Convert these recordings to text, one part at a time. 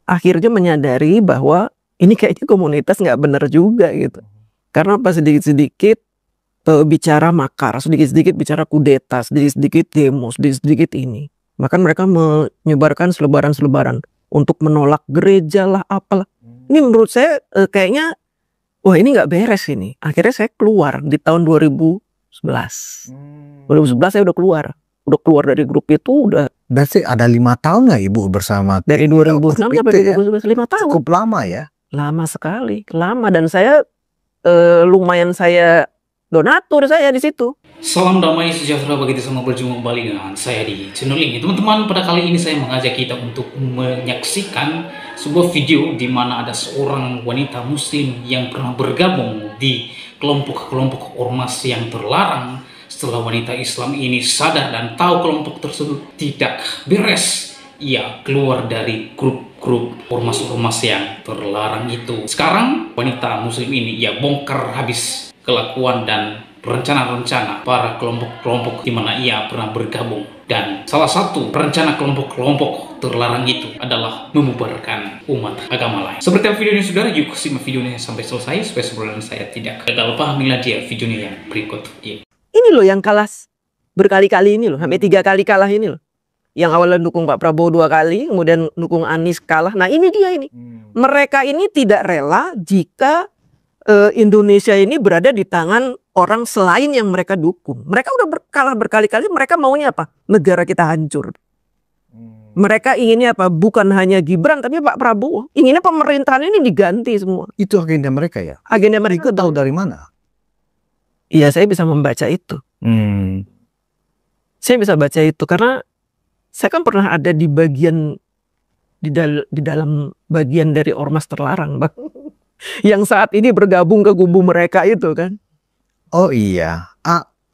akhirnya menyadari bahwa ini kayaknya komunitas nggak bener juga gitu. Karena pas sedikit-sedikit bicara makar, sedikit-sedikit bicara kudeta, sedikit-sedikit demo, sedikit-sedikit ini. Bahkan mereka menyebarkan selebaran-selebaran untuk menolak gereja lah, apalah. Ini menurut saya kayaknya, wah ini nggak beres ini. Akhirnya saya keluar di tahun 2011. 2011 saya udah keluar dari grup itu udah. Berarti ada 5 tahun nggak Ibu bersama? Dari 2006 sampai 2011, 5 tahun. Cukup lama ya? Lama sekali, lama, dan saya lumayan saya donatur saya di situ. Salam damai sejahtera bagi kita semua, berjumpa kembali dengan saya di channel ini. Teman-teman, pada kali ini saya mengajak kita untuk menyaksikan sebuah video di mana ada seorang wanita muslim yang pernah bergabung di kelompok-kelompok ormas yang terlarang. Setelah wanita Islam ini sadar dan tahu kelompok tersebut tidak beres, ia keluar dari grup ormas-ormas yang terlarang itu. Sekarang wanita muslim ini ia bongkar habis kelakuan dan rencana-rencana para kelompok-kelompok di mana ia pernah bergabung. Dan salah satu rencana kelompok-kelompok terlarang itu adalah membubarkan umat agama lain. Seperti video ini saudara, yuk simak videonya sampai selesai supaya sebelum saya tidak gagal pahamilah dia videonya yang berikut ini. Ini loh yang kalah berkali-kali ini loh, sampai 3 kali kalah ini loh. Yang awalnya dukung Pak Prabowo 2 kali, kemudian dukung Anies kalah. Nah ini dia ini. Mereka ini tidak rela jika Indonesia ini berada di tangan orang selain yang mereka dukung. Mereka udah kalah berkali-kali, mereka maunya apa? Negara kita hancur. Mereka inginnya apa? Bukan hanya Gibran, tapi Pak Prabowo. Inginnya pemerintahan ini diganti semua. Itu agenda mereka ya? Agenda mereka tahu dari mana? Iya, saya bisa membaca itu. Saya bisa baca itu karena saya kan pernah ada di bagian di dalam bagian dari ormas terlarang, Bang. Yang saat ini bergabung ke kubu mereka itu kan. Oh iya.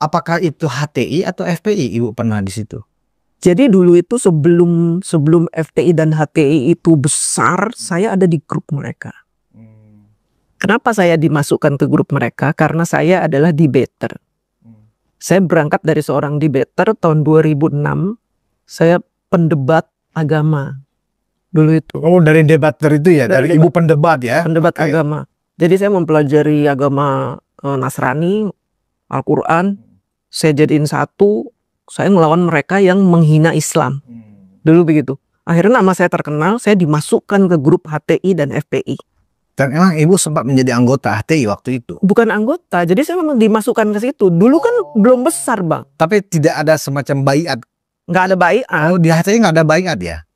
Apakah itu HTI atau FPI Ibu pernah di situ? Jadi dulu itu sebelum FPI dan HTI itu besar, saya ada di grup mereka. Kenapa saya dimasukkan ke grup mereka? Karena saya adalah debater. Saya berangkat dari seorang debater tahun 2006. Saya pendebat agama dulu itu. Oh, dari debater itu ya, dari Ibu pendebat ya? Pendebat agama. Jadi saya mempelajari agama Nasrani, Al-Quran. Saya jadiin satu, saya ngelawan mereka yang menghina Islam. Dulu begitu. Akhirnya nama saya terkenal, saya dimasukkan ke grup HTI dan FPI. Dan emang Ibu sempat menjadi anggota HTI waktu itu? Bukan anggota, jadi saya memang dimasukkan ke situ. Dulu kan belum besar, Bang. Tapi tidak ada semacam baiat? Nggak ada baiat. Oh, di HTI nggak ada baiat ya?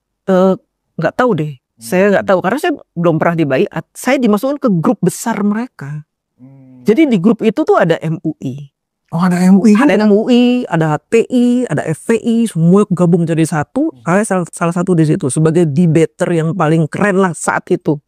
Nggak tahu deh. Saya nggak tahu karena saya belum pernah dibaiat. Saya dimasukkan ke grup besar mereka. Jadi di grup itu tuh ada MUI. Oh, ada MUI. Ada MUI, ada HTI, ada FPI, semua gabung jadi satu. Saya salah satu di situ sebagai debater yang paling keren lah saat itu.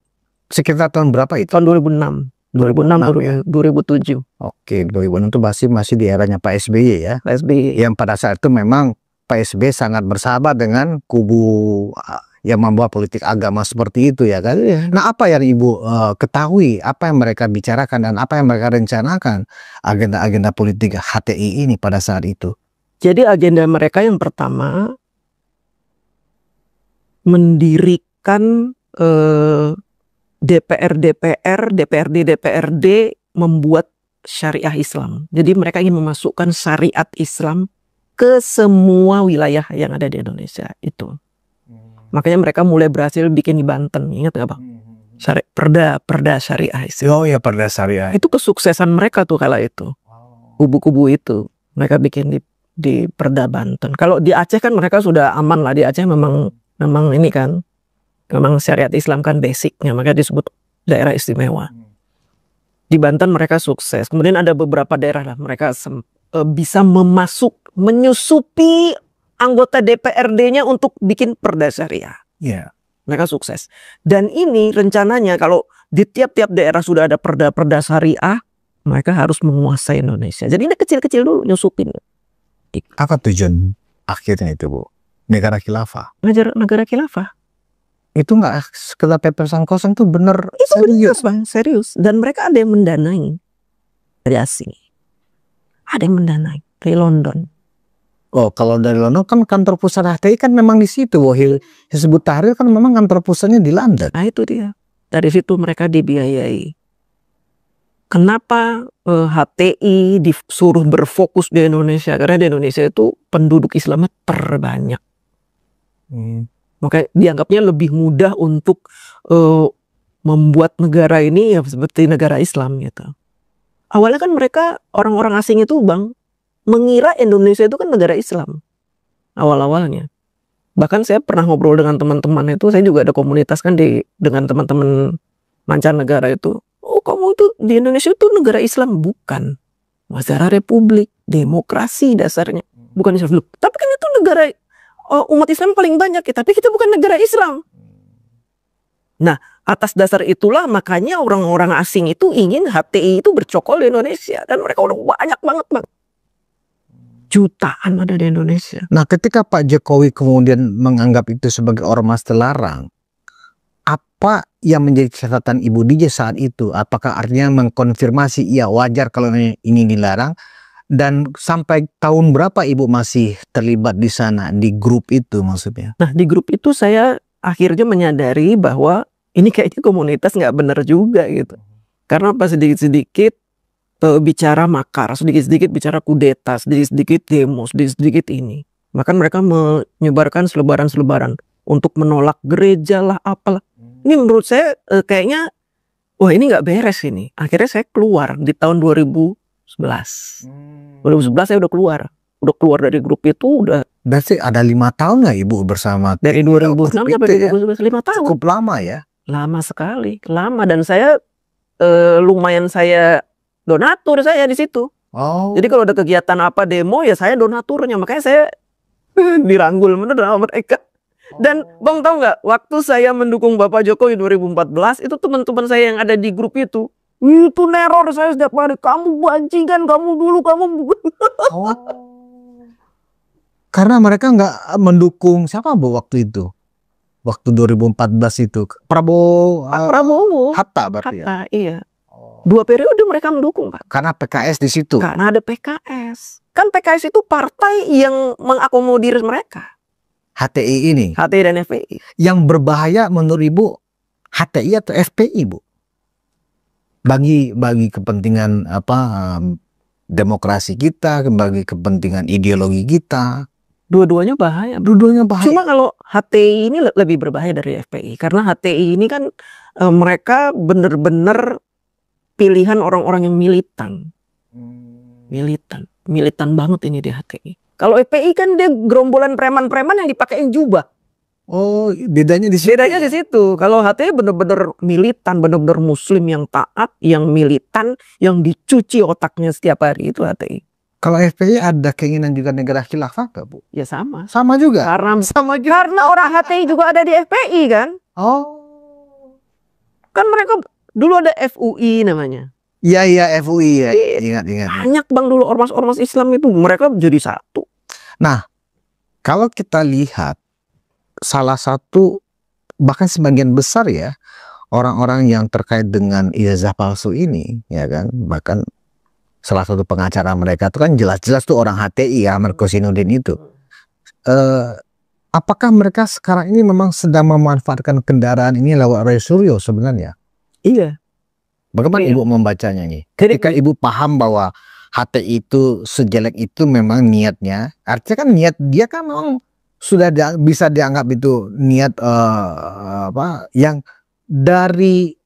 Sekitar tahun berapa itu? Tahun 2006. 2006 ya? 2007. Oke, 2006 itu masih di eranya Pak SBY ya. Pak SBY. Yang pada saat itu memang Pak SBY sangat bersahabat dengan kubu yang membawa politik agama seperti itu ya kan. Nah, apa yang Ibu ketahui, apa yang mereka bicarakan dan apa yang mereka rencanakan agenda-agenda politik HTI ini pada saat itu? Jadi agenda mereka yang pertama mendirikan DPRD membuat syariah Islam. Jadi mereka ingin memasukkan syariat Islam ke semua wilayah yang ada di Indonesia itu. Makanya mereka mulai berhasil bikin di Banten, ingat nggak Bang? Perda syariah Islam. Oh ya, perda syariah. Itu kesuksesan mereka tuh kala itu. Kubu-kubu itu mereka bikin di Perda Banten. Kalau di Aceh kan mereka sudah aman lah. Di Aceh memang ini kan. Memang syariat Islam kan basicnya, makanya disebut daerah istimewa. Di Banten mereka sukses. Kemudian ada beberapa daerah lah mereka bisa menyusupi anggota DPRD-nya untuk bikin perda syariah. Yeah. Mereka sukses. Dan ini rencananya kalau di tiap-tiap daerah sudah ada perda-perda syariah, mereka harus menguasai Indonesia. Jadi ini kecil-kecil dulu nyusupin. Apa tujuan akhirnya itu, Bu? Negara khilafah. Negara khilafah. Itu nggak sekedar pepesan kosong, tuh bener itu serius Bang, serius. Dan mereka ada yang mendanai dari asing, ada yang mendanai dari London. Oh, kalau dari London kan kantor pusat HTI kan memang di situ. Hizbut Tahrir kan memang kantor pusatnya di London. Nah itu dia. Dari situ mereka dibiayai. Kenapa HTI disuruh berfokus di Indonesia? Karena di Indonesia itu penduduk Islamnya terbanyak. Makanya dianggapnya lebih mudah untuk membuat negara ini ya seperti negara Islam gitu. Awalnya kan mereka orang-orang asing itu Bang mengira Indonesia itu kan negara Islam awal-awalnya. Bahkan saya pernah ngobrol dengan teman-teman itu, saya juga ada komunitas kan dengan teman-teman mancanegara itu. Oh kamu itu di Indonesia itu negara Islam? Bukan. Negara republik, demokrasi dasarnya. Bukan Islam. Tapi kan itu negara umat Islam paling banyak, tapi kita bukan negara Islam. Nah atas dasar itulah makanya orang-orang asing itu ingin HTI itu bercokol di Indonesia. Dan mereka udah banyak banget Bang. Jutaan ada di Indonesia. Nah, ketika Pak Jokowi kemudian menganggap itu sebagai ormas terlarang, apa yang menjadi catatan Ibu DJ saat itu? Apakah artinya mengkonfirmasi iya wajar kalau ini dilarang? Dan sampai tahun berapa Ibu masih terlibat di sana, di grup itu maksudnya? Nah, di grup itu saya akhirnya menyadari bahwa ini kayaknya komunitas nggak benar juga gitu. Karena pas sedikit-sedikit bicara makar, sedikit-sedikit bicara kudeta, sedikit-sedikit demo, sedikit-sedikit ini. Bahkan mereka menyebarkan selebaran-selebaran untuk menolak gereja lah, apalah. Ini menurut saya kayaknya, wah ini nggak beres ini. Akhirnya saya keluar di tahun 2011. 2011 saya udah keluar dari grup itu udah. Berarti ada 5 tahun nggak Ibu bersama? Dari 2006 sampai 2011, 5 tahun. Cukup lama ya? Lama sekali, lama. Dan saya lumayan saya donatur saya di situ. Oh. Jadi kalau ada kegiatan apa demo ya saya donaturnya, makanya saya dirangkul bener sama mereka. Dan Bang tahu nggak, waktu saya mendukung Bapak Jokowi 2014 itu teman-teman saya yang ada di grup itu neror saya setiap hari. Kamu bajingan, kamu dulu, kamu. Oh. Karena mereka nggak mendukung siapa Bu waktu itu? Waktu 2014 itu Prabowo. Prabowo. Hatta berarti ya? Hatta, iya. 2 periode mereka mendukung Pak. Karena PKS di situ. Karena ada PKS. Kan PKS itu partai yang mengakomodir mereka. HTI ini. HTI dan FPI. Yang berbahaya menurut Ibu HTI atau FPI Bu? Bagi kepentingan demokrasi kita, bagi kepentingan ideologi kita. Dua-duanya bahaya. Dua-duanya bahaya. Cuma kalau HTI ini lebih berbahaya dari FPI. Karena HTI ini kan mereka benar-benar pilihan orang-orang yang militan. Militan banget ini di HTI. Kalau FPI kan dia gerombolan preman-preman yang dipakein jubah. Oh, bedanya di situ. Bedanya di situ. Kalau HTI benar-benar militan, benar-benar muslim yang taat, yang militan, yang dicuci otaknya setiap hari, itu HTI. Kalau FPI ada keinginan juga negara khilafah gak Bu? Ya sama. Sama juga? Karena orang HTI juga ada di FPI kan. Oh. Kan mereka dulu ada FUI namanya. Iya FUI ya. Ingat. Banyak Bang dulu ormas-ormas Islam itu. Mereka jadi satu. Nah, kalau kita lihat salah satu bahkan sebagian besar ya orang-orang yang terkait dengan ijazah palsu ini ya kan, bahkan salah satu pengacara mereka itu kan jelas-jelas tuh orang HTI ya, Ahmad Kosinudin itu. Apakah mereka sekarang ini memang sedang memanfaatkan kendaraan ini lewat Roy Suryo sebenarnya? Iya. Bagaimana Ibu membacanya nih? Ketika Ibu paham bahwa HTI itu sejelek itu memang niatnya, artinya kan niat dia kan memang sudah bisa dianggap itu niat yang dari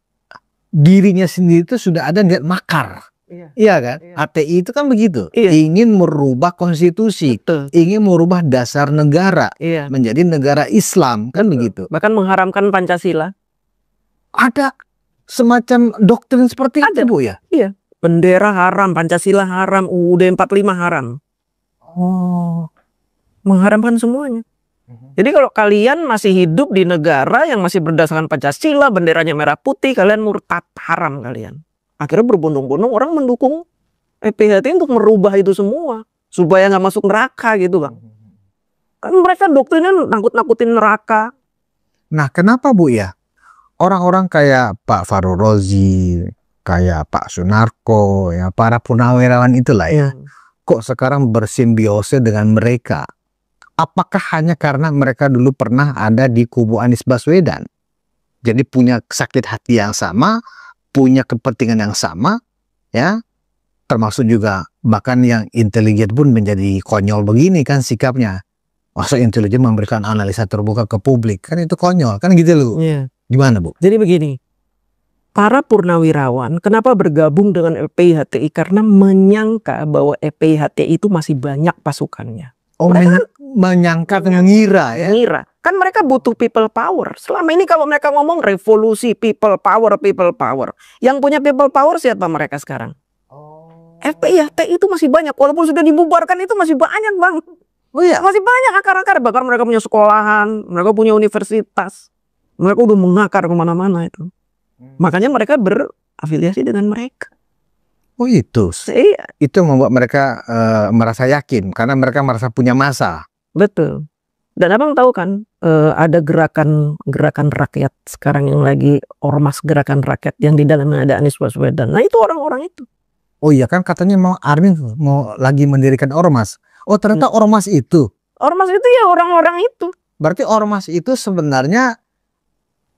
dirinya sendiri itu sudah ada niat makar. Iya kan? Iya. HTI itu kan begitu. Iya. Ingin merubah konstitusi, ingin merubah dasar negara menjadi negara Islam kan begitu. Bahkan mengharamkan Pancasila. Ada semacam doktrin seperti itu Bu ya? Iya. Bendera haram, Pancasila haram, UUD 45 haram. Oh. Mengharamkan semuanya. Jadi kalau kalian masih hidup di negara yang masih berdasarkan Pancasila, benderanya merah putih, kalian murtad, haram kalian. Akhirnya berbondong-bondong orang mendukung PHT untuk merubah itu semua supaya nggak masuk neraka gitu Bang. Kan mereka doktrinnya nakut-nakutin neraka. Nah kenapa Bu ya orang-orang kayak Pak Fahrul Razi, kayak Pak Sunarko, ya para purnawirawan itulah ya, kok sekarang bersimbiose dengan mereka? Apakah hanya karena mereka dulu pernah ada di kubu Anies Baswedan? Jadi punya sakit hati yang sama, punya kepentingan yang sama, ya. Termasuk juga bahkan yang intelijen pun menjadi konyol begini kan sikapnya. Masa intelijen memberikan analisa terbuka ke publik, kan itu konyol, kan gitu loh. Iya. Gimana Bu? Jadi begini, para purnawirawan kenapa bergabung dengan FPI HTI? Karena menyangka bahwa FPI HTI itu masih banyak pasukannya. Oh, menyangka mengira ya. Mengira. Kan mereka butuh people power. Selama ini kalau mereka ngomong revolusi, people power, people power. Yang punya people power siapa mereka sekarang? FPI HTI itu masih banyak. Walaupun sudah dibubarkan itu masih banyak, Bang. Oh iya. Masih banyak akar-akar. Bahkan mereka punya sekolahan, mereka punya universitas. Mereka udah mengakar kemana-mana itu. Makanya mereka berafiliasi dengan mereka. Oh itu. Iya. Itu membuat mereka merasa yakin karena mereka merasa punya masa. Betul. Dan abang tahu kan ada gerakan rakyat sekarang yang lagi ormas gerakan rakyat yang di dalamnya ada Anies Baswedan. Nah itu orang-orang itu. Oh iya kan katanya mau Armin mau lagi mendirikan ormas. Oh ternyata ormas itu. Ormas itu ya orang-orang itu. Berarti ormas itu sebenarnya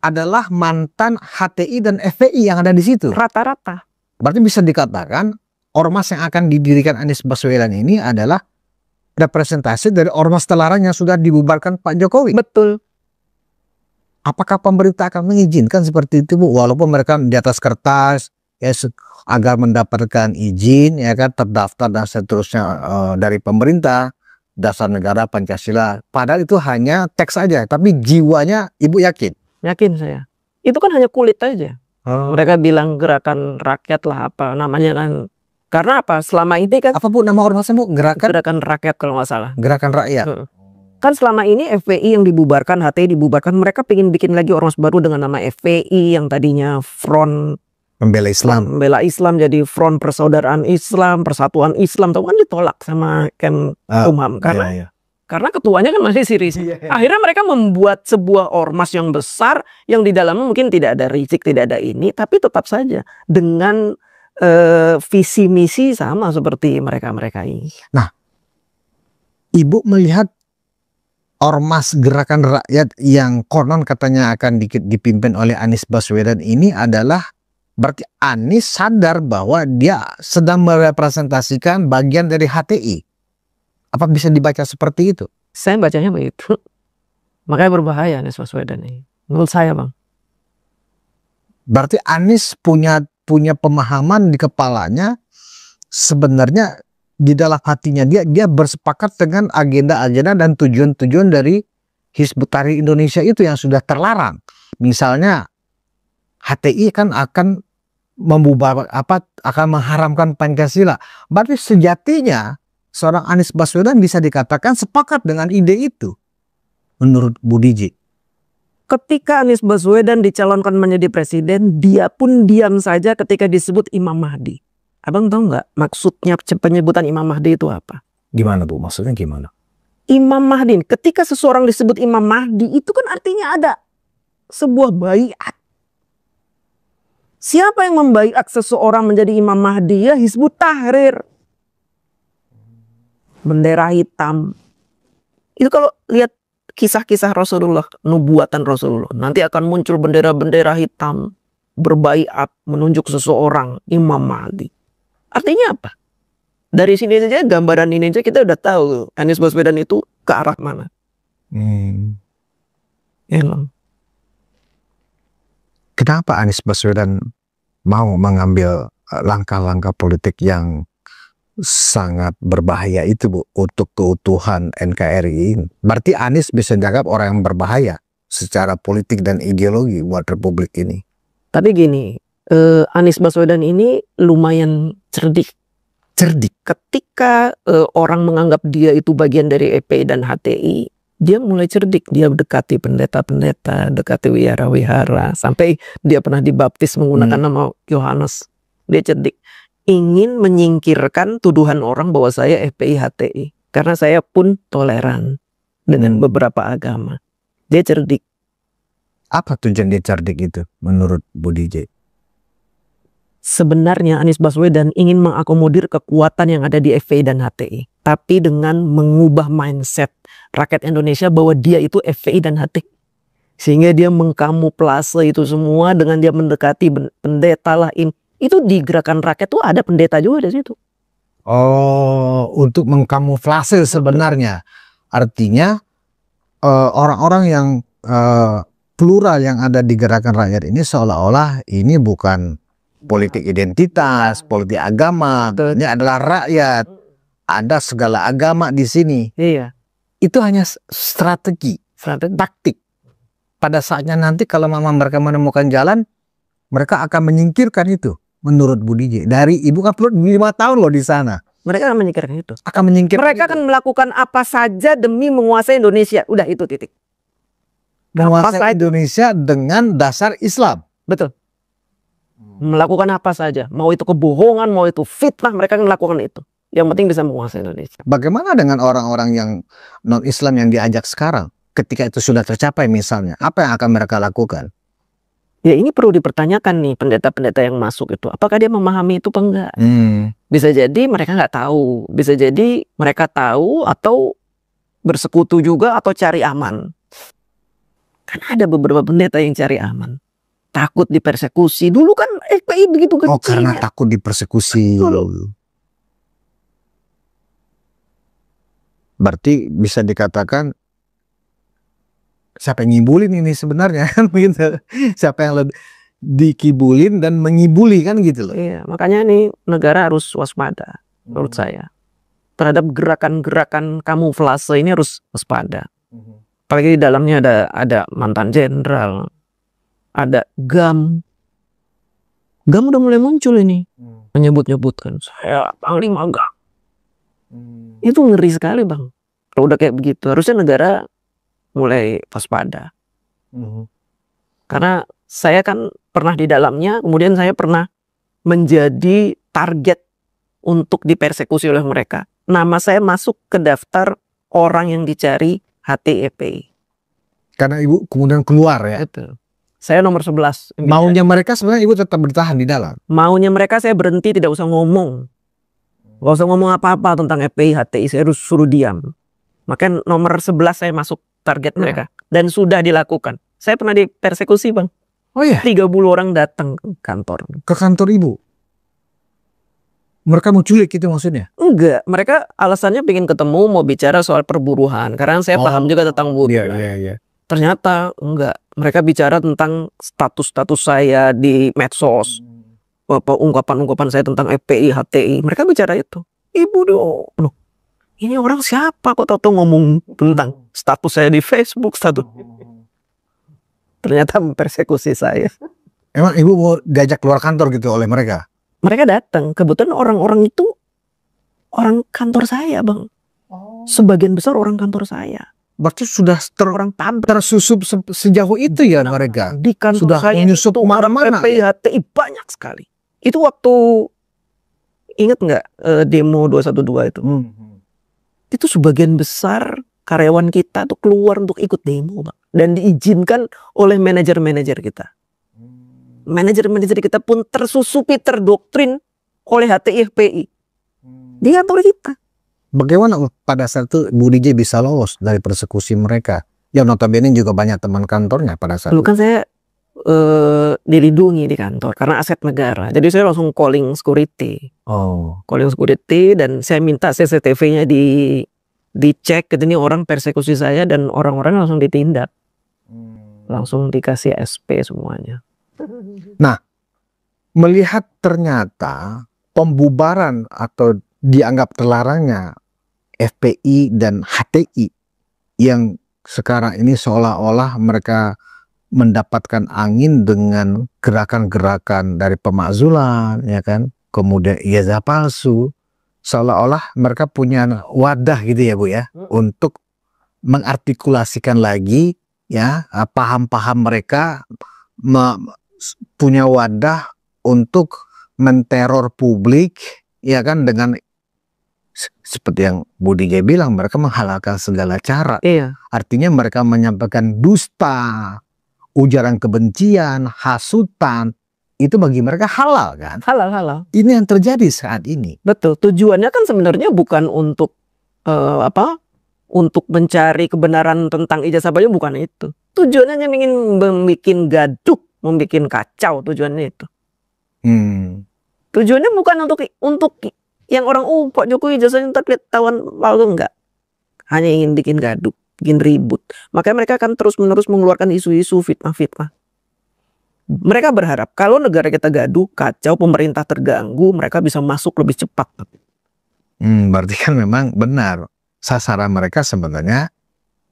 adalah mantan HTI dan FPI yang ada di situ. Rata-rata. Berarti bisa dikatakan ormas yang akan didirikan Anies Baswedan ini adalah representasi dari ormas terlarang yang sudah dibubarkan Pak Jokowi. Betul. Apakah pemerintah akan mengizinkan seperti itu Bu? Walaupun mereka di atas kertas ya agar mendapatkan izin ya kan terdaftar dan seterusnya dari pemerintah, dasar negara Pancasila. Padahal itu hanya teks saja, tapi jiwanya Ibu yakin? Yakin saya. Itu kan hanya kulit aja. Mereka bilang gerakan rakyat lah apa namanya kan. Karena apa? Selama ini kan apa Bu nama ormasnya Bu? Gerakan rakyat kalau nggak salah. Gerakan rakyat. Kan selama ini FPI yang dibubarkan, HTI dibubarkan, mereka pengen bikin lagi ormas baru dengan nama FPI yang tadinya Front Pembela Islam. Pembela Islam jadi Front Persaudaraan Islam, Persatuan Islam. Tahu kan ditolak sama Kemkumham karena karena ketuanya kan masih si Rizik. Akhirnya mereka membuat sebuah ormas yang besar yang di dalamnya mungkin tidak ada Rizik, tidak ada ini, tapi tetap saja dengan visi misi sama seperti mereka-mereka ini. Nah, Ibu melihat ormas gerakan rakyat yang konon katanya akan dipimpin oleh Anies Baswedan ini adalah berarti Anies sadar bahwa dia sedang merepresentasikan bagian dari HTI. Apa bisa dibaca seperti itu? Saya bacanya begitu. Makanya berbahaya Anies Baswedan ini. Menurut saya Bang. Berarti Anies punya pemahaman di kepalanya sebenarnya di dalam hatinya dia bersepakat dengan agenda-agenda dan tujuan-tujuan dari Hizbut Tahrir Indonesia itu yang sudah terlarang. Misalnya HTI kan akan akan mengharamkan Pancasila. Berarti sejatinya seorang Anies Baswedan bisa dikatakan sepakat dengan ide itu menurut Bu Diji. Ketika Anies Baswedan dicalonkan menjadi presiden, dia pun diam saja ketika disebut Imam Mahdi. Abang tahu nggak maksudnya penyebutan Imam Mahdi itu apa? Gimana Bu? Maksudnya gimana? Imam Mahdi, ketika seseorang disebut Imam Mahdi itu kan artinya ada sebuah baiat. Siapa yang membaiat seseorang menjadi Imam Mahdi? Ya Hizbut Tahrir. Bendera hitam. Itu kalau lihat kisah-kisah Rasulullah, nubuatan Rasulullah, nanti akan muncul bendera-bendera hitam berbaiat menunjuk seseorang Imam Mahdi. Artinya apa? Dari sini saja gambaran ini saja kita udah tahu Anies Baswedan itu ke arah mana. Emang. Kenapa Anies Baswedan mau mengambil langkah-langkah politik yang sangat berbahaya itu Bu untuk keutuhan NKRI? Berarti Anies bisa dianggap orang yang berbahaya secara politik dan ideologi buat Republik ini. Tapi gini, Anies Baswedan ini lumayan cerdik. Ketika orang menganggap dia itu bagian dari FPI dan HTI, dia mulai cerdik. Dia dekati pendeta-pendeta, dekati wihara-wihara, sampai dia pernah dibaptis menggunakan nama Yohanes. Dia cerdik. Ingin menyingkirkan tuduhan orang bahwa saya FPI HTI. Karena saya pun toleran dengan beberapa agama. Dia cerdik. Apa tujuan dia cerdik itu menurut Bu DJ? sebenarnya Anies Baswedan ingin mengakomodir kekuatan yang ada di FPI dan HTI, tapi dengan mengubah mindset rakyat Indonesia bahwa dia itu FPI dan HTI, sehingga dia mengkamuflase itu semua dengan dia mendekati pendeta lah. Itu di gerakan rakyat tuh ada pendeta juga di situ. Oh, untuk mengkamuflase sebenarnya. Artinya orang-orang yang plural yang ada di gerakan rakyat ini seolah-olah ini bukan politik identitas, politik agama. Ini adalah rakyat. Ada segala agama di sini. Iya. Itu hanya strategi, taktik. Pada saatnya nanti kalau mereka menemukan jalan, mereka akan menyingkirkan itu. Menurut Budi J. Dari ibu kan 5 tahun loh di sana. Mereka akan menyingkirkan itu. Akan menyingkirkan. Mereka akan melakukan apa saja demi menguasai Indonesia. Udah itu titik. Menguasai Indonesia dengan dasar Islam. Betul. Melakukan apa saja. Mau itu kebohongan, mau itu fitnah, mereka akan melakukan itu. Yang penting bisa menguasai Indonesia. Bagaimana dengan orang-orang yang non-Islam yang diajak sekarang? Ketika itu sudah tercapai misalnya, apa yang akan mereka lakukan? Ya ini perlu dipertanyakan nih pendeta-pendeta yang masuk itu. Apakah dia memahami itu apa enggak? Bisa jadi mereka nggak tahu. Bisa jadi mereka tahu atau bersekutu juga atau cari aman. Karena ada beberapa pendeta yang cari aman. Takut dipersekusi. Dulu kan FPI begitu kecil. Oh, karena takut dipersekusi. Berarti bisa dikatakan siapa yang ngibulin ini sebenarnya kan begitu. Siapa yang dikibulin dan mengibuli kan gitu loh. Iya, makanya nih negara harus waspada menurut saya. Terhadap gerakan-gerakan kamuflase ini harus waspada. Apalagi di dalamnya ada mantan jenderal, ada GAM. GAM udah mulai muncul ini. Menyebut-nyebutkan saya panglima GAM. Itu ngeri sekali, Bang. Kalau udah kayak begitu, harusnya negara mulai waspada. Karena saya kan pernah di dalamnya, kemudian saya pernah menjadi target untuk dipersekusi oleh mereka. Nama saya masuk ke daftar orang yang dicari HTI. Karena ibu kemudian keluar ya. Betul. Saya nomor 11. Maunya mereka sebenarnya ibu tetap bertahan di dalam. Maunya mereka saya berhenti, tidak usah ngomong. Gak usah ngomong apa-apa tentang FPI, HTI, saya harus suruh diam. Makanya nomor 11 saya masuk target mereka. Dan sudah dilakukan. Saya pernah dipersekusi, Bang. Oh iya? 30 orang datang ke kantor. Ke kantor ibu? Mereka mau culik gitu maksudnya? Enggak, mereka alasannya pengen ketemu, mau bicara soal perburuhan. Karena saya paham juga tentang buruh. Iya. Ternyata enggak. Mereka bicara tentang status-status saya di medsos. Ungkapan-ungkapan saya tentang FPI, HTI. Mereka bicara itu. Ibu dong. Ini orang siapa kok tahu ngomong tentang status saya di Facebook, status. Ternyata mempersekusi saya. Emang ibu mau diajak keluar kantor gitu oleh mereka? Mereka datang. Kebetulan orang-orang itu orang kantor saya, Bang. Sebagian besar orang kantor saya. Berarti sudah Orang tersusup sejauh itu ya mereka? Di kantor Sudah saya menyusup itu kemana-mana. FPI, HTI banyak sekali. Itu waktu, ingat nggak demo 212 itu? Itu sebagian besar karyawan kita tuh keluar untuk ikut demo, Bang. Dan diizinkan oleh manajer-manajer kita. Manajer-manajer kita pun tersusupi, terdoktrin oleh HTI, FPI. Di kantor kita. Bagaimana pada saat itu Budi J bisa lolos dari persekusi mereka? Yang notabene juga banyak teman kantornya pada saat Dulu itu. kan saya dilindungi di kantor karena aset negara. Jadi saya langsung calling security. Calling security dan saya minta CCTV-nya dicek. Ini orang persekusi saya dan orang-orang langsung ditindak. Langsung dikasih SP semuanya. Nah, melihat ternyata pembubaran atau dianggap terlarangnya FPI dan HTI yang sekarang ini seolah-olah mereka mendapatkan angin dengan gerakan-gerakan dari pemakzulan, ya kan? Kemudian ijazah palsu, seolah-olah mereka punya wadah gitu ya Bu ya, untuk mengartikulasikan lagi ya paham-paham mereka, punya wadah untuk menteror publik, ya kan, dengan seperti yang Budi J bilang, mereka menghalalkan segala cara. Iya. Artinya mereka menyampaikan dusta, ujaran kebencian, hasutan, itu bagi mereka halal kan? Halal. Ini yang terjadi saat ini. Betul. Tujuannya kan sebenarnya bukan untuk untuk mencari kebenaran tentang ijazah bayu, bukan itu. Tujuannya hanya ingin membuat gaduh, membuat kacau, tujuannya itu. Tujuannya bukan untuk yang orang Pak Jokowi ijazahnya ntar ketahuan lalu, enggak. Hanya ingin bikin gaduh, bikin ribut. Makanya mereka akan terus-menerus mengeluarkan isu-isu fitnah-fitnah. Mereka berharap kalau negara kita gaduh, kacau, pemerintah terganggu, mereka bisa masuk lebih cepat. Berarti kan memang benar sasaran mereka sebenarnya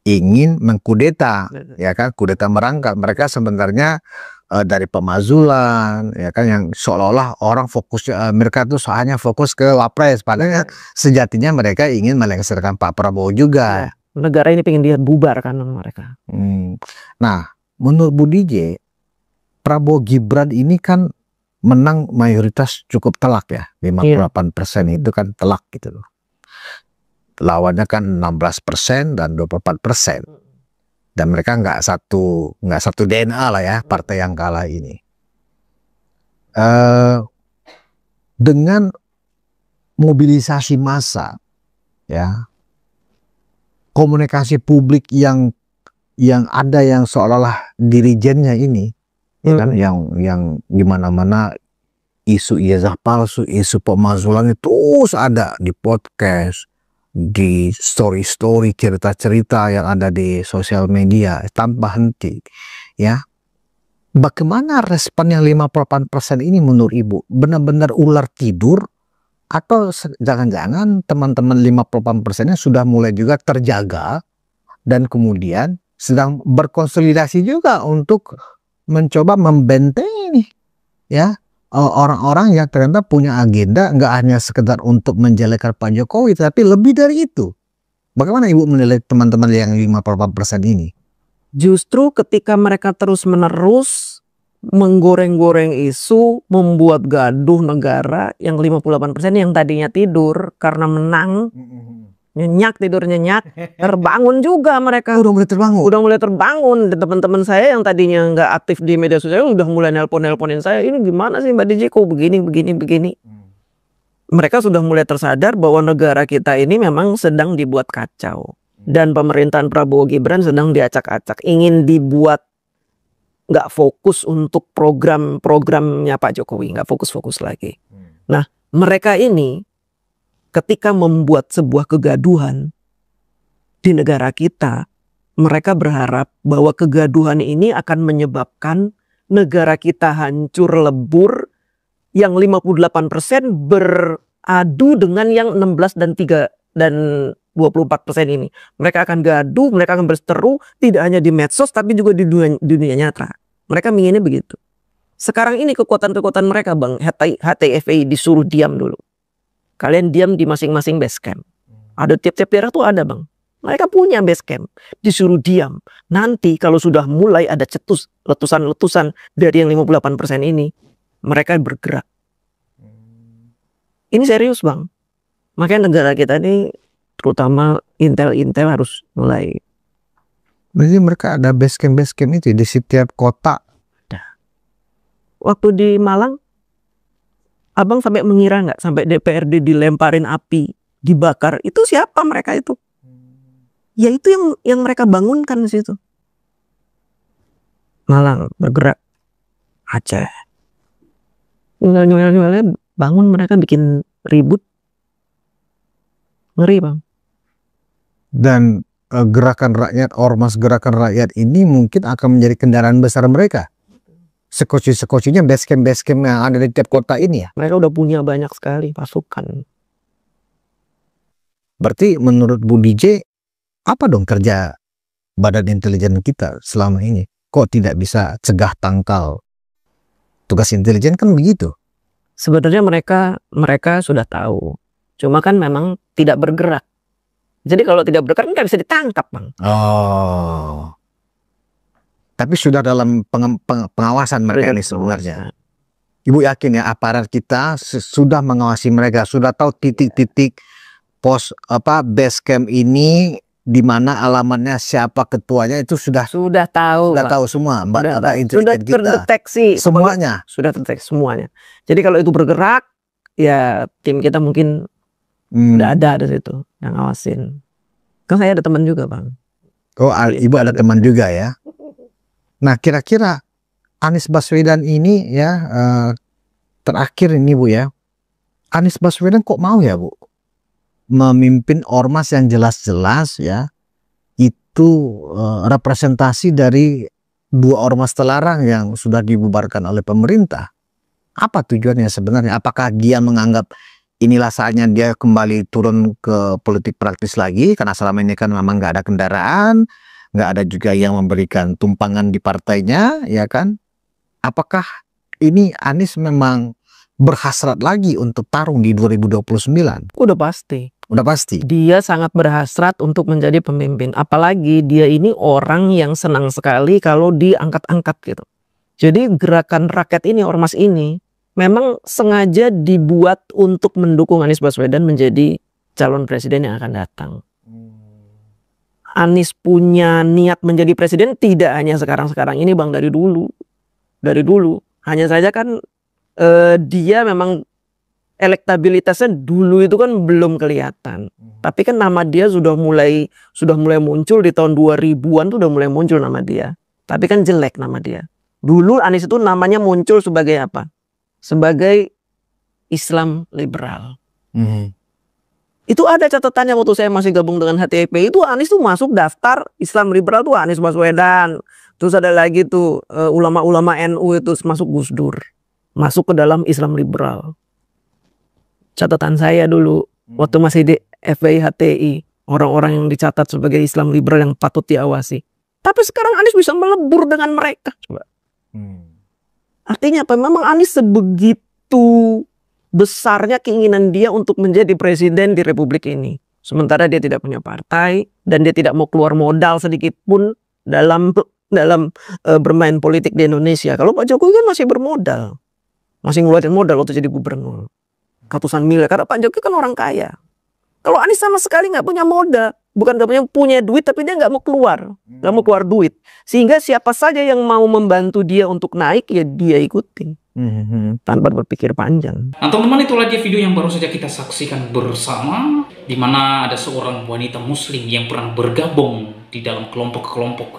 ingin mengkudeta, ya kan, kudeta merangkap. Mereka sebenarnya dari pemazulan, ya kan, yang seolah-olah orang fokus, mereka tuh hanya fokus ke Wapres, padahal sejatinya mereka ingin melengsarkan Pak Prabowo juga. Negara ini pengen dia bubar kan mereka. Nah, menurut Bu DJ, Prabowo Gibran ini kan menang mayoritas cukup telak ya, 58% itu kan telak gitu loh. Lawannya kan 16% dan 24%. Dan mereka nggak satu DNA lah ya, partai yang kalah ini. Dengan mobilisasi massa, ya, komunikasi publik yang ada, yang seolah-olah dirijennya ini, ya kan, yang gimana-mana isu ijazah palsu, isu pemazulan itu terus ada di podcast, di story-story, cerita-cerita yang ada di sosial media tanpa henti, ya. Bagaimana respon yang 58% ini menurut Ibu? Benar-benar ular tidur atau jangan-jangan teman-teman 58%-nya sudah mulai juga terjaga dan kemudian sedang berkonsolidasi juga untuk mencoba membentengi, ya, orang-orang yang ternyata punya agenda nggak hanya sekedar untuk menjelekan Pak Jokowi, tapi lebih dari itu. Bagaimana Ibu menilai teman-teman yang 58% ini? Justru ketika mereka terus-menerus menggoreng-goreng isu, membuat gaduh negara, yang 58% yang tadinya tidur karena menang, nyenyak, tidur nyenyak, terbangun juga mereka. Udah mulai terbangun. Dan teman-teman saya yang tadinya nggak aktif di media sosial udah mulai nelponin saya, ini gimana sih Mbak DJ kok begini. Mereka sudah mulai tersadar bahwa negara kita ini memang sedang dibuat kacau. Dan pemerintahan Prabowo Gibran sedang diacak-acak, ingin dibuat nggak fokus untuk program-programnya Pak Jokowi, nggak fokus-fokus lagi. Nah, mereka ini ketika membuat sebuah kegaduhan di negara kita, mereka berharap bahwa kegaduhan ini akan menyebabkan negara kita hancur lebur, yang 58% beradu dengan yang 16 dan 24% ini. Mereka akan gaduh, mereka akan berseteru, tidak hanya di medsos tapi juga di dunia nyata. Mereka menginginnya begitu. Sekarang ini kekuatan-kekuatan mereka, Bang, HTFI disuruh diam dulu. Kalian diam di masing-masing base camp. Ada tiap-tiap daerah tuh ada, Bang. Mereka punya base camp, disuruh diam. Nanti kalau sudah mulai ada letusan-letusan dari yang 58% ini, mereka bergerak. Ini serius, Bang. Makanya negara kita ini, terutama intel harus mulai. Berarti mereka ada base camp itu di setiap kota. Waktu di Malang, Abang sampai mengira nggak sampai DPRD dilemparin api, dibakar? Itu siapa mereka itu? Ya itu yang mereka bangunkan di situ. Malang bergerak, Aceh, nyual bangun, mereka bikin ribut, ngeri, Bang. Dan gerakan rakyat, ormas gerakan rakyat ini mungkin akan menjadi kendaraan besar mereka. Sekoci-sekocinya base camp yang ada di tiap kota ini ya. Mereka udah punya banyak sekali pasukan. Berarti menurut Bu DJ, apa dong kerja Badan Intelijen kita selama ini? Kok tidak bisa cegah tangkal? Tugas intelijen kan begitu. Sebenarnya mereka sudah tahu. Cuma kan memang tidak bergerak. Jadi kalau tidak bergerak nggak bisa ditangkap, Bang. Oh. Tapi sudah dalam pengawasan mereka ini sebenarnya. Ibu yakin ya aparat kita sudah mengawasi mereka, sudah tahu titik-titik pos base camp ini di mana alamatnya, siapa ketuanya itu sudah tahu, Pak. tahu semua, Mbak. Sudah terdeteksi semuanya. Sudah terdeteksi semuanya. Jadi kalau itu bergerak, ya tim kita mungkin udah ada di situ yang ngawasin. Kan saya ada teman juga, Bang. Oh, Ibu ada teman juga ya. Nah, kira-kira Anies Baswedan ini ya, terakhir ini Bu ya, Anies Baswedan kok mau ya Bu memimpin ormas yang jelas-jelas ya itu representasi dari 2 ormas terlarang yang sudah dibubarkan oleh pemerintah. Apa tujuannya sebenarnya? Apakah dia menganggap inilah saatnya dia kembali turun ke politik praktis lagi, karena selama ini kan memang nggak ada kendaraan, nggak ada juga yang memberikan tumpangan di partainya, ya kan? Apakah ini Anies memang berhasrat lagi untuk tarung di 2029? Udah pasti. Udah pasti. Dia sangat berhasrat untuk menjadi pemimpin. Apalagi dia ini orang yang senang sekali kalau diangkat-angkat gitu. Jadi gerakan rakyat ini, ormas ini, memang sengaja dibuat untuk mendukung Anies Baswedan menjadi calon presiden yang akan datang. Anies punya niat menjadi presiden tidak hanya sekarang-sekarang ini, Bang, dari dulu. Dari dulu. Hanya saja kan dia memang elektabilitasnya dulu itu kan belum kelihatan. Tapi kan nama dia sudah mulai muncul di tahun 2000-an tuh udah mulai muncul nama dia. Tapi kan jelek nama dia. Dulu Anies itu namanya muncul sebagai apa? Sebagai Islam liberal. Itu ada catatannya waktu saya masih gabung dengan HTIP. Itu Anies tuh masuk daftar Islam liberal tuh Anies Baswedan. Terus ada lagi tuh ulama-ulama NU itu masuk Gus Dur. Masuk ke dalam Islam liberal. Catatan saya dulu waktu masih di FPI HTI, orang-orang yang dicatat sebagai Islam liberal yang patut diawasi. Tapi sekarang Anies bisa melebur dengan mereka. Coba. Artinya apa? Memang Anies sebegitu besarnya keinginan dia untuk menjadi presiden di Republik ini. Sementara dia tidak punya partai dan dia tidak mau keluar modal sedikit pun dalam bermain politik di Indonesia. Kalau Pak Jokowi kan masih bermodal, masih ngeluarin modal waktu jadi gubernur. Ratusan miliar, karena Pak Jokowi kan orang kaya. Kalau Anies sama sekali nggak punya modal, bukan nggak punya duit, tapi dia nggak mau keluar duit. Sehingga siapa saja yang mau membantu dia untuk naik, ya dia ikutin tanpa berpikir panjang. Nah teman-teman, itulah dia video yang baru saja kita saksikan bersama, di mana ada seorang wanita Muslim yang pernah bergabung di dalam kelompok-kelompok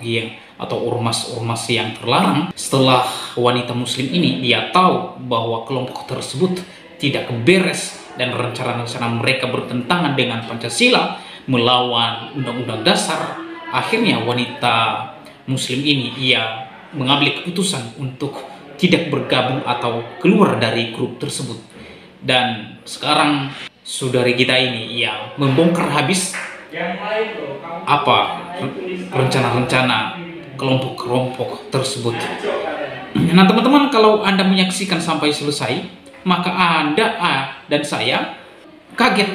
atau ormas-ormas yang terlarang. Setelah wanita Muslim ini dia tahu bahwa kelompok tersebut tidak beres dan rencana-rencana mereka bertentangan dengan Pancasila, melawan Undang-Undang Dasar, akhirnya wanita Muslim ini ia mengambil keputusan untuk tidak bergabung atau keluar dari grup tersebut. Dan sekarang saudari kita ini ia membongkar habis apa rencana-rencana kelompok-kelompok tersebut. Nah teman-teman, kalau Anda menyaksikan sampai selesai, maka Anda dan saya kaget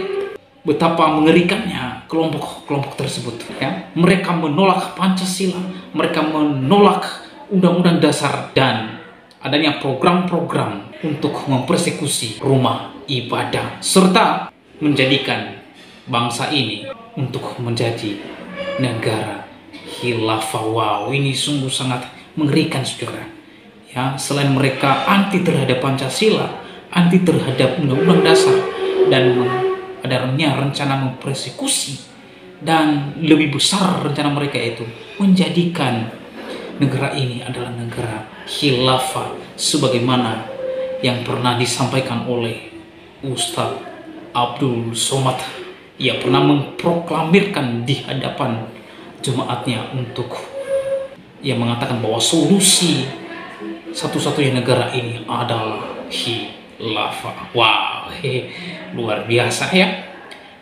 betapa mengerikannya kelompok-kelompok tersebut. Ya. Mereka menolak Pancasila, mereka menolak Undang-Undang Dasar, dan adanya program-program untuk mempersekusi rumah ibadah, serta menjadikan bangsa ini untuk menjadi negara khilafah. Wow, ini sungguh sangat mengerikan, saudara. Ya, selain mereka anti terhadap Pancasila, anti terhadap Undang-Undang Dasar, dan adanya rencana mempersekusi, dan lebih besar rencana mereka itu menjadikan negara ini adalah negara khilafah, sebagaimana yang pernah disampaikan oleh Ustadz Abdul Somad. Ia pernah memproklamirkan di hadapan jemaatnya untuk ia mengatakan bahwa solusi satu-satunya negara ini adalah khilafah. Wow, luar biasa ya.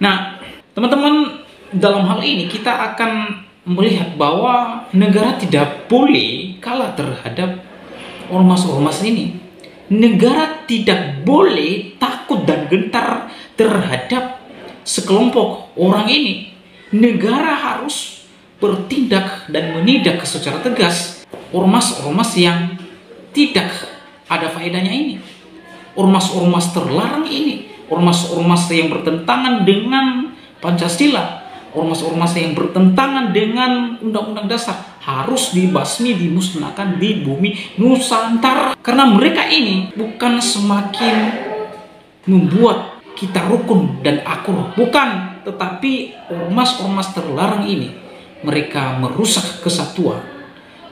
Nah, teman-teman, dalam hal ini kita akan melihat bahwa negara tidak boleh kalah terhadap ormas-ormas ini. Negara tidak boleh takut dan gentar terhadap sekelompok orang ini. Negara harus bertindak dan menindak secara tegas ormas-ormas yang tidak ada faedahnya ini, ormas-ormas terlarang ini, ormas-ormas yang bertentangan dengan Pancasila, ormas-ormas yang bertentangan dengan undang-undang dasar harus dibasmi, dimusnahkan di bumi Nusantara. Karena mereka ini bukan semakin membuat kita rukun dan akur, bukan, tetapi ormas-ormas terlarang ini mereka merusak kesatuan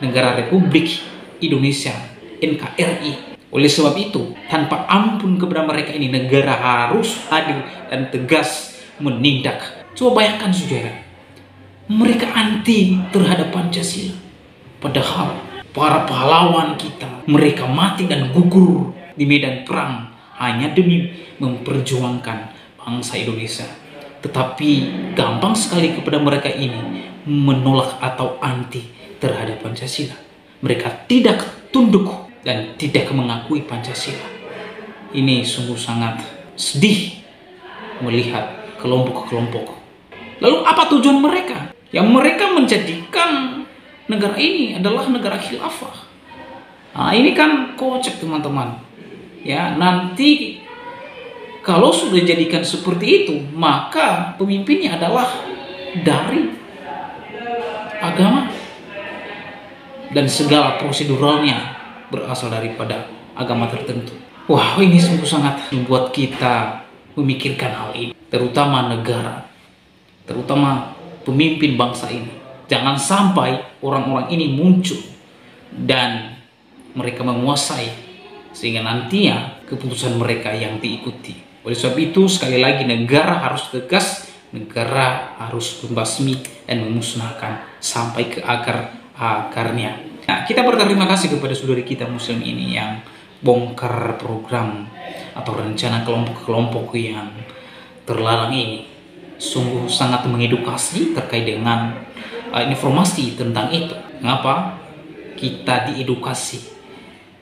negara Republik Indonesia NKRI. Oleh sebab itu, tanpa ampun kepada mereka ini, negara harus hadir dan tegas menindak. Coba bayangkan saudara, mereka anti terhadap Pancasila, padahal para pahlawan kita, mereka mati dan gugur di medan perang hanya demi memperjuangkan bangsa Indonesia. Tetapi gampang sekali kepada mereka ini menolak atau anti terhadap Pancasila. Mereka tidak tunduk dan tidak mengakui Pancasila. Ini sungguh sangat sedih melihat kelompok-kelompok. Lalu apa tujuan mereka? Yang mereka menjadikan negara ini adalah negara khilafah. Nah, ini kan kocak teman-teman. Ya, nanti kalau sudah dijadikan seperti itu, maka pemimpinnya adalah dari agama dan segala proseduralnya berasal daripada agama tertentu. Wah, ini sungguh sangat membuat kita memikirkan hal ini, terutama negara, terutama pemimpin bangsa ini. Jangan sampai orang-orang ini muncul dan mereka menguasai sehingga nantinya keputusan mereka yang diikuti. Oleh sebab itu, sekali lagi, negara harus tegas, negara harus membasmi dan memusnahkan sampai ke akar-akarnya. Nah, kita berterima kasih kepada saudari kita Muslim ini yang bongkar program atau rencana kelompok-kelompok yang terlarang ini. Sungguh sangat mengedukasi terkait dengan informasi tentang itu. Mengapa kita diedukasi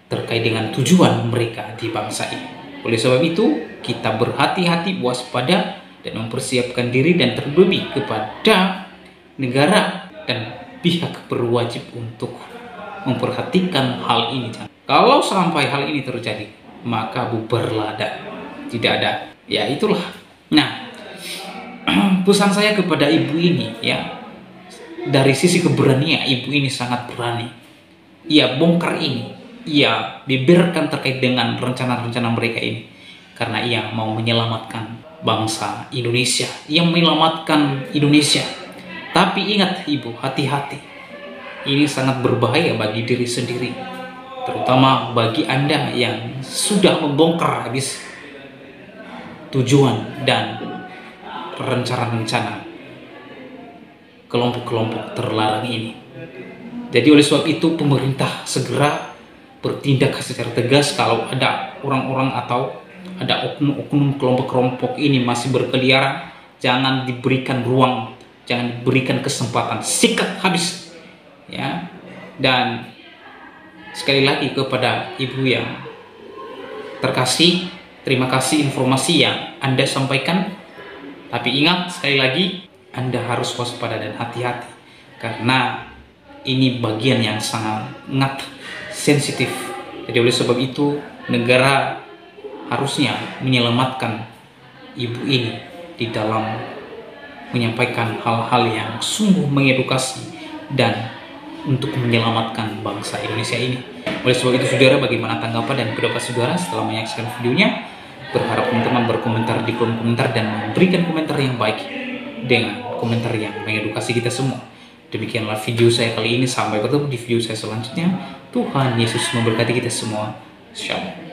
terkait dengan tujuan mereka di bangsa ini? Oleh sebab itu, kita berhati-hati, waspada, dan mempersiapkan diri dan terlebih kepada negara dan pihak berwajib untuk memperhatikan hal ini. Kalau sampai hal ini terjadi, maka bubarlah dan tidak ada. Ya, itulah. Nah, pesan saya kepada ibu ini, ya, dari sisi keberanian, ibu ini sangat berani. Ia bongkar ini, ia beberkan terkait dengan rencana-rencana mereka ini, karena ia mau menyelamatkan bangsa Indonesia, ia menyelamatkan Indonesia. Tapi ingat ibu, hati-hati, ini sangat berbahaya bagi diri sendiri, terutama bagi Anda yang sudah membongkar habis tujuan dan rencana-rencana kelompok-kelompok terlarang ini. Jadi oleh sebab itu, pemerintah segera bertindak secara tegas. Kalau ada orang-orang atau ada oknum-oknum kelompok-kelompok ini masih berkeliaran, jangan diberikan ruang, jangan diberikan kesempatan, sikat habis, ya. Dan sekali lagi kepada ibu yang terkasih, terima kasih informasi yang Anda sampaikan. Tapi ingat, sekali lagi, Anda harus waspada dan hati-hati, karena ini bagian yang sangat sensitif. Jadi oleh sebab itu, negara harusnya menyelamatkan ibu ini di dalam menyampaikan hal-hal yang sungguh mengedukasi dan untuk menyelamatkan bangsa Indonesia ini. Oleh sebab itu, saudara, bagaimana tanggapan dan pendapat saudara setelah menyaksikan videonya? Berharap teman-teman berkomentar di kolom komentar dan memberikan komentar yang baik dengan komentar yang mengedukasi kita semua. Demikianlah video saya kali ini. Sampai bertemu di video saya selanjutnya. Tuhan Yesus memberkati kita semua. Shalom.